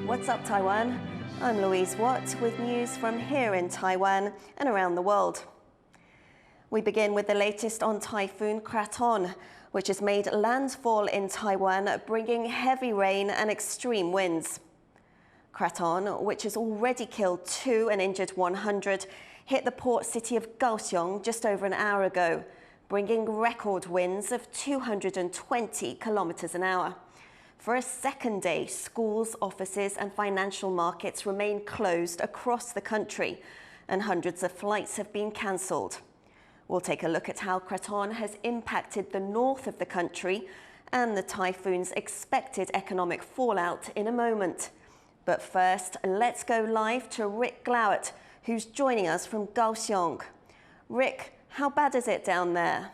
What's up, Taiwan? I'm Louise with news from here in Taiwan and around the world. We begin with the latest on Typhoon Krathon, which has made landfall in Taiwan, bringing heavy rain and extreme winds. Krathon, which has already killed 2 and injured 100, hit the port city of Kaohsiung just over an hour ago, bringing record winds of 220 kilometers an hour. For a second day, schools, offices and financial markets remain closed across the country, and hundreds of flights have been cancelled. We'll take a look at how Krathon has impacted the north of the country and the typhoon's expected economic fallout in a moment. But first, let's go live to Rick Glauert, who's joining us from Kaohsiung. Rick, how bad is it down there?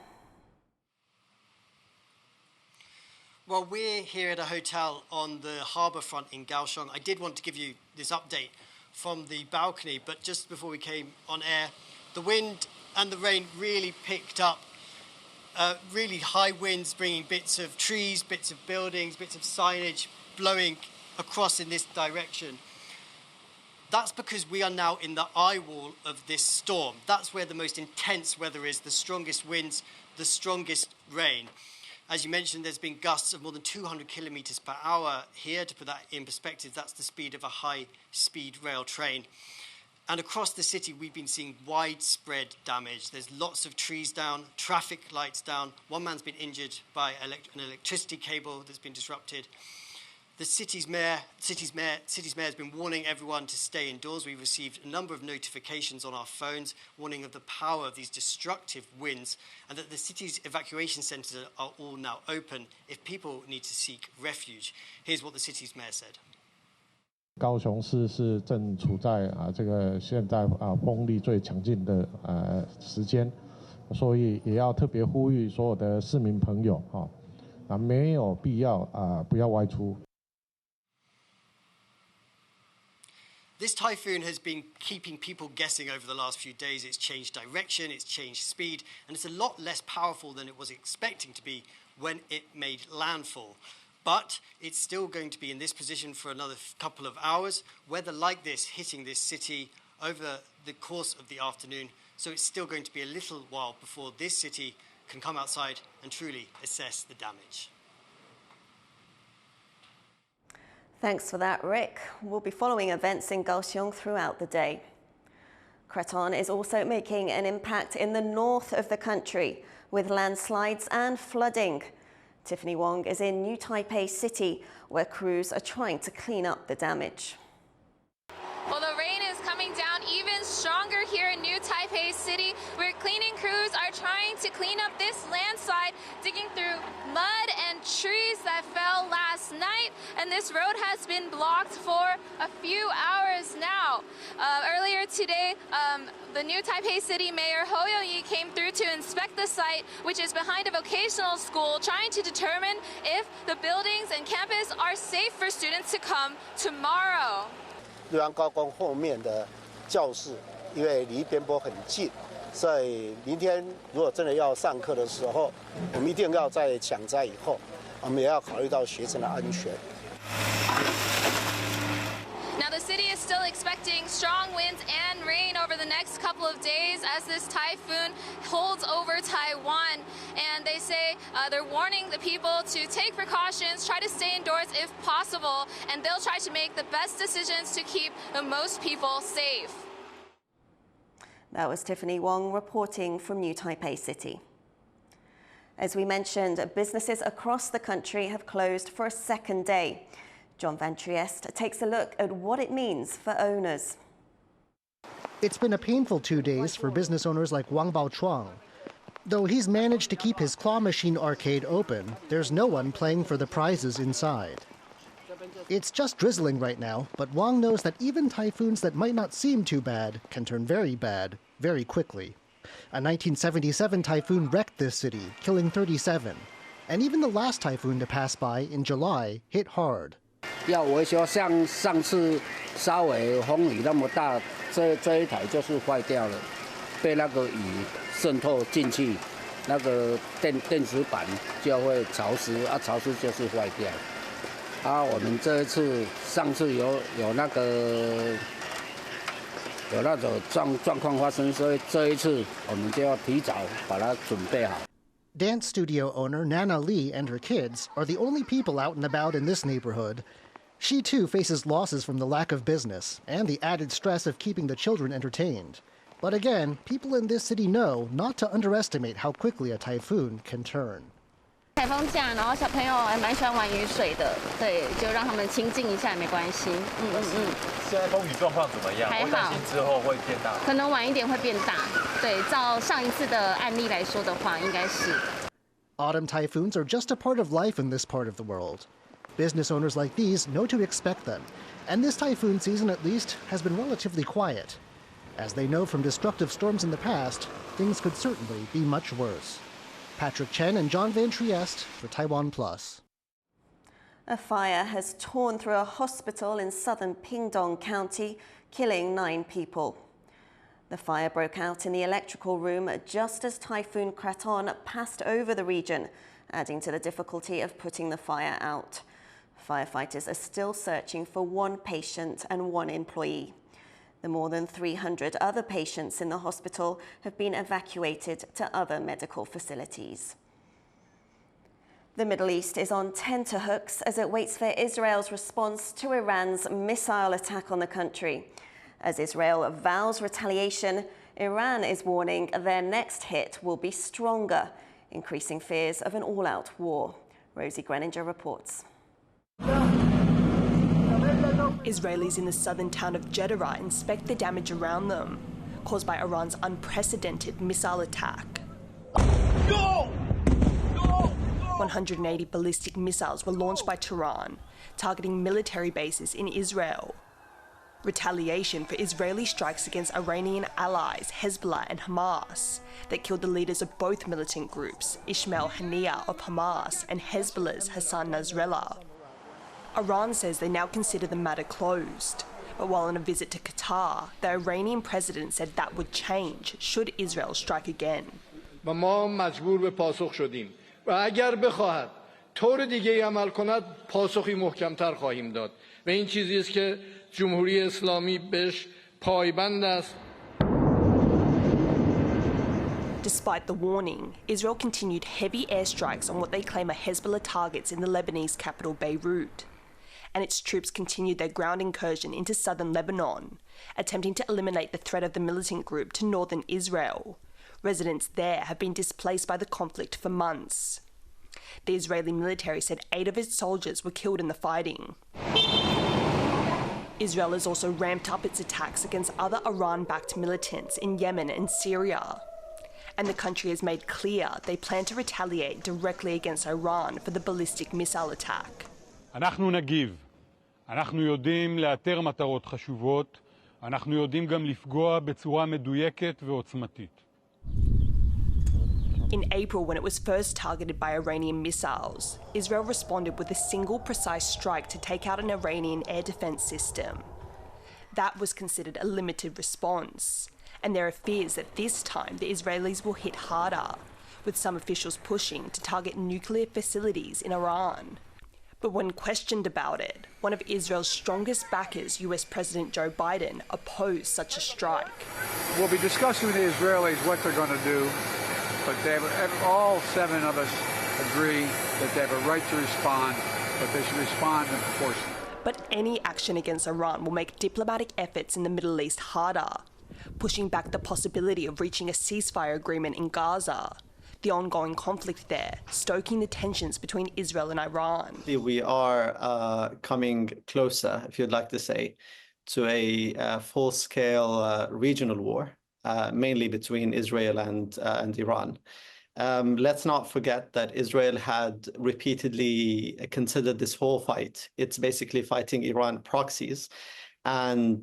Well, we're here at a hotel on the harbour front in Kaohsiung. I did want to give you this update from the balcony, but just before we came on air, the wind and the rain really picked up. Really high winds bringing bits of trees, bits of buildings, bits of signage blowing across in this direction. That's because we are now in the eye wall of this storm. That's where the most intense weather is, the strongest winds, the strongest rain. As you mentioned, there's been gusts of more than 200 kilometers per hour here. To put that in perspective, that's the speed of a high-speed rail train. And across the city, we've been seeing widespread damage. There's lots of trees down, traffic lights down. One man's been injured by an electricity cable that's been disrupted. The city's mayor has been warning everyone to stay indoors. We've received a number of notifications on our phones warning of the power of these destructive winds and that the city's evacuation centres are all now open if people need to seek refuge. Here's what the city's mayor said. 高雄市是正处在这个现在风力最强劲的时间，所以也要特别呼吁所有的市民朋友没有必要不要外出。 This typhoon has been keeping people guessing over the last few days. It's changed direction, it's changed speed, and it's a lot less powerful than it was expecting to be when it made landfall. But it's still going to be in this position for another couple of hours. Weather like this hitting this city over the course of the afternoon. So it's still going to be a little while before this city can come outside and truly assess the damage. Thanks for that, Rick. We'll be following events in Kaohsiung throughout the day. Krathon is also making an impact in the north of the country with landslides and flooding. Tiffany Wong is in New Taipei City, where crews are trying to clean up the damage. Well, the rain is coming down even stronger here in New Taipei City, where cleaning crews are trying to clean up this landslide, digging through mud and trees that fell last night, and this road has been blocked for a few hours now. Earlier today, the New Taipei City Mayor Ho Yo-yi came through to inspect the site, which is behind a vocational school, trying to determine if the buildings and campus are safe for students to come tomorrow. 瑞安高工后面的教室，因为离边坡很近，所以明天如果真的要上课的时候，我们一定要在抢灾以后，我们也要考虑到学生的安全。 Now, the city is still expecting strong winds and rain over the next couple of days as this typhoon holds over Taiwan. And they say they're warning the people to take precautions, try to stay indoors if possible, and they'll try to make the best decisions to keep the most people safe. That was Tiffany Wong reporting from New Taipei City. As we mentioned, businesses across the country have closed for a second day. John Van Trieste takes a look at what it means for owners. It's been a painful 2 days for business owners like Wang Baochuang. Though he's managed to keep his claw machine arcade open, there's no one playing for the prizes inside. It's just drizzling right now, but Wang knows that even typhoons that might not seem too bad can turn very bad very quickly. A 1977 typhoon wrecked this city, killing 37. And even the last typhoon to pass by in July hit hard. 要维修像上次稍微风雨那么大，这一台就是坏掉了，被那个雨渗透进去，那个电池板就会潮湿啊，潮湿就是坏掉。啊，我们这一次上次有那种状况发生，所以这一次我们就要提早把它准备好。Dance studio owner Nana Lee and her kids are the only people out and about in this neighborhood. She too faces losses from the lack of business and the added stress of keeping the children entertained. But again, people in this city know not to underestimate how quickly a typhoon can turn. 台风假，然后小朋友还蛮喜欢玩雨水的，对，就让他们亲近一下也没关系。现在风雨状况怎么样？还好。会担心之后会变大？可能晚一点会变大。对，照上一次的案例来说的话，应该是。Autumn typhoons are just a part of life in this part of the world. Business owners like these know to expect them, and this typhoon season at least has been relatively quiet. As they know from destructive storms in the past, things could certainly be much worse. Patrick Chen and John Van Trieste for TaiwanPlus. A fire has torn through a hospital in southern Pingtung County, killing 9 people. The fire broke out in the electrical room just as Typhoon Krathon passed over the region, adding to the difficulty of putting the fire out. Firefighters are still searching for 1 patient and 1 employee. The more than 300 other patients in the hospital have been evacuated to other medical facilities. The Middle East is on tenterhooks as it waits for Israel's response to Iran's missile attack on the country. As Israel vows retaliation, Iran is warning their next hit will be stronger, increasing fears of an all-out war. Rosie Greninger reports. Israelis in the southern town of Jeddah inspect the damage around them, caused by Iran's unprecedented missile attack. 180 ballistic missiles were launched by Tehran, targeting military bases in Israel. Retaliation for Israeli strikes against Iranian allies Hezbollah and Hamas that killed the leaders of both militant groups, Ismail Haniyeh of Hamas and Hezbollah's Hassan Nasrallah. Iran says they now consider the matter closed. But while on a visit to Qatar, the Iranian president said that would change should Israel strike again. ما مجبور به پاسخ شدیم و اگر بخواهد طور دیگه عمل کند پاسخی محکمتر خواهیم داد و این چیزی است که جمهوری اسلامی بهش پایبند است. Despite the warning, Israel continued heavy airstrikes on what they claim are Hezbollah targets in the Lebanese capital Beirut. And its troops continued their ground incursion into southern Lebanon, attempting to eliminate the threat of the militant group to northern Israel. Residents there have been displaced by the conflict for months. The Israeli military said 8 of its soldiers were killed in the fighting. Israel has also ramped up its attacks against other Iran-backed militants in Yemen and Syria. And the country has made clear they plan to retaliate directly against Iran for the ballistic missile attack. אנחנו נגיב. אנחנו יודעים לאתר מטרות חשובות. אנחנו יודעים גם לפגוע בצורה מדויקת ועוצמתית. In April, when it was first targeted by Iranian missiles, Israel responded with a single precise strike to take out an Iranian air defense system. That was considered a limited response, and there are fears that this time the Israelis will hit harder, with some officials pushing to target nuclear facilities in Iran. But when questioned about it, one of Israel's strongest backers, US President Joe Biden, opposed such a strike. We'll be discussing with the Israelis what they're going to do, but all 7 of us agree that they have a right to respond, but they should respond in proportion. But any action against Iran will make diplomatic efforts in the Middle East harder, pushing back the possibility of reaching a ceasefire agreement in Gaza. The ongoing conflict there, stoking the tensions between Israel and Iran. We are coming closer, if you'd like to say, to a full-scale regional war, mainly between Israel and Iran. Let's not forget that Israel had repeatedly considered this whole fight. It's basically fighting Iran proxies. And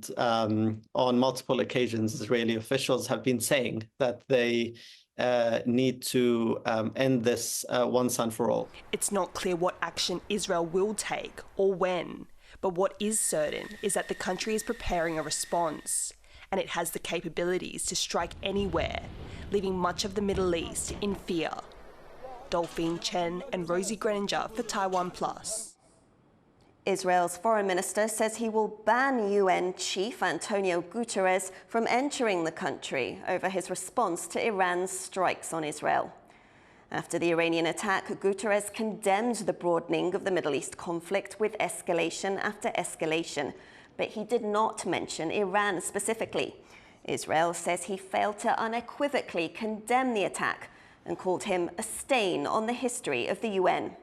on multiple occasions, Israeli officials have been saying that they need to end this once and for all. It's not clear what action Israel will take or when, but what is certain is that the country is preparing a response. and it has the capabilities to strike anywhere, leaving much of the Middle East in fear. Dolphine Chen and Rosie Greninger for TaiwanPlus. Israel's foreign minister says he will ban UN chief Antonio Guterres from entering the country over his response to Iran's strikes on Israel. After the Iranian attack, Guterres condemned the broadening of the Middle East conflict with escalation after escalation, but he did not mention Iran specifically. Israel says he failed to unequivocally condemn the attack and called him a stain on the history of the UN.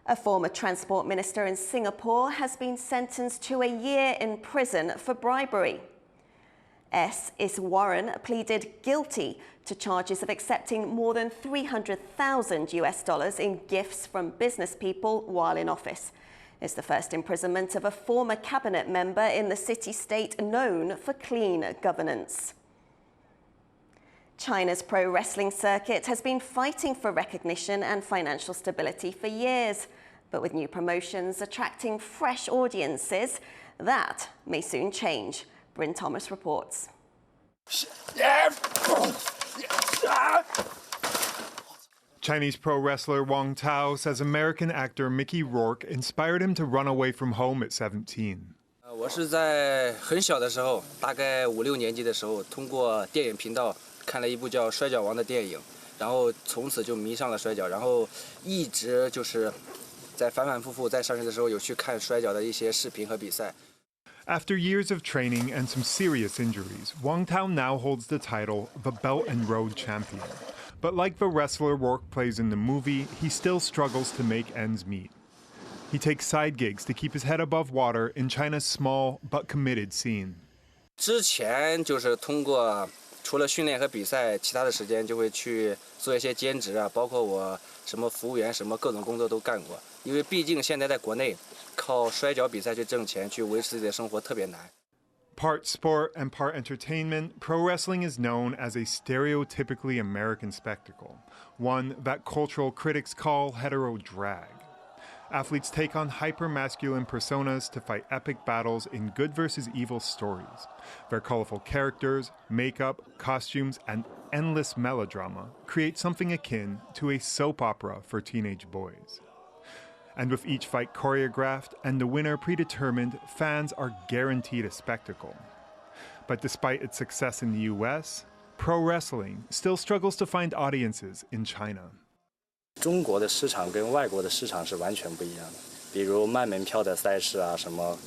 A former transport minister in Singapore has been sentenced to a year in prison for bribery. S. Iswaran pleaded guilty to charges of accepting more than $300,000 in gifts from business people while in office. It's the first imprisonment of a former cabinet member in the city-state known for clean governance. China's pro wrestling circuit has been fighting for recognition and financial stability for years, but with new promotions attracting fresh audiences, that may soon change. Bryn Thomas reports. Chinese pro wrestler Wang Tao says American actor Mickey Rourke inspired him to run away from home at 17. 我是在很小的时候，大概5、6年级的时候，通过电影频道看了一部叫《摔跤王》的电影，然后从此就迷上了摔跤，然后一直就是在反反复复在上学的时候有去看摔跤的一些视频和比赛。 After years of training and some serious injuries, Wang Tao now holds the title of a Belt and Road champion. But like the wrestler Rourke plays in the movie, he still struggles to make ends meet. He takes side gigs to keep his head above water in China's small but committed scene. 之前就是通过除了训练和比赛，其他的时间就会去做一些兼职啊，包括我什么服务员什么各种工作都干过。因为毕竟现在在国内，靠摔跤比赛去挣钱，去维持自己的生活特别难。 Part sport and part entertainment, pro wrestling is known as a stereotypically American spectacle, one that cultural critics call hetero drag. Athletes take on hyper-masculine personas to fight epic battles in good versus evil stories. Their colorful characters, makeup, costumes, and endless melodrama create something akin to a soap opera for teenage boys. And with each fight choreographed and the winner predetermined, fans are guaranteed a spectacle. But despite its success in the US, pro wrestling still struggles to find audiences in China. 中国的市场跟外国的市场是完全不一样的，比如卖门票的赛事啊，什么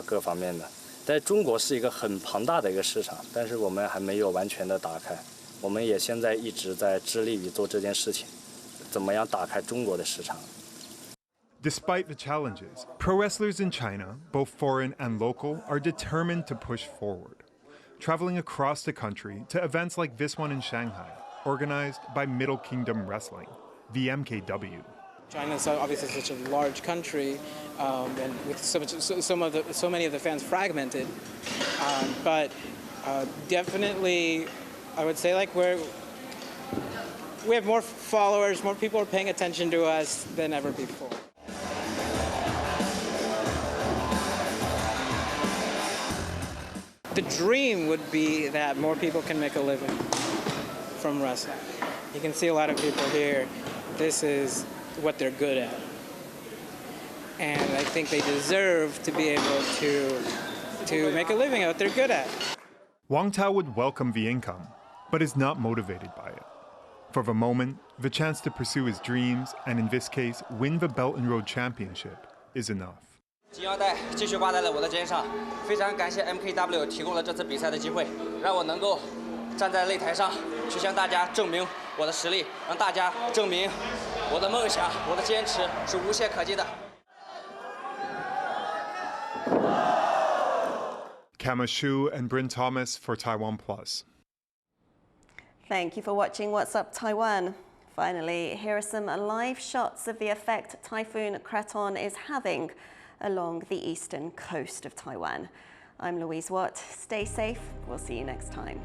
各方面的。在中国是一个很庞大的一个市场，但是我们还没有完全的打开。我们也现在一直在致力于做这件事情，怎么样打开中国的市场。 Despite the challenges, pro wrestlers in China, both foreign and local, are determined to push forward, traveling across the country to events like this one in Shanghai, organized by Middle Kingdom Wrestling, the MKW. China is obviously such a large country, and with so many of the fans fragmented, but definitely, I would say like we have more followers, more people are paying attention to us than ever before. The dream would be that more people can make a living from wrestling. You can see a lot of people here. This is what they're good at. And I think they deserve to be able to make a living at what they're good at. Wang Tao would welcome the income, but is not motivated by it. For the moment, the chance to pursue his dreams, and in this case, win the Belt and Road Championship, is enough. 金腰带继续挂在了我的肩上，非常感谢 MKW 提供了这次比赛的机会，让我能够站在擂台上去向大家证明我的实力，让大家证明我的梦想、我的坚持是无懈可击的。Kaohsiung and Bryn Thomas for TaiwanPlus. Thank you for watching What's Up Taiwan. Finally, here are some live shots of the effect Typhoon Krathon is having along the eastern coast of Taiwan. I'm Louise Watt. Stay safe. We'll see you next time.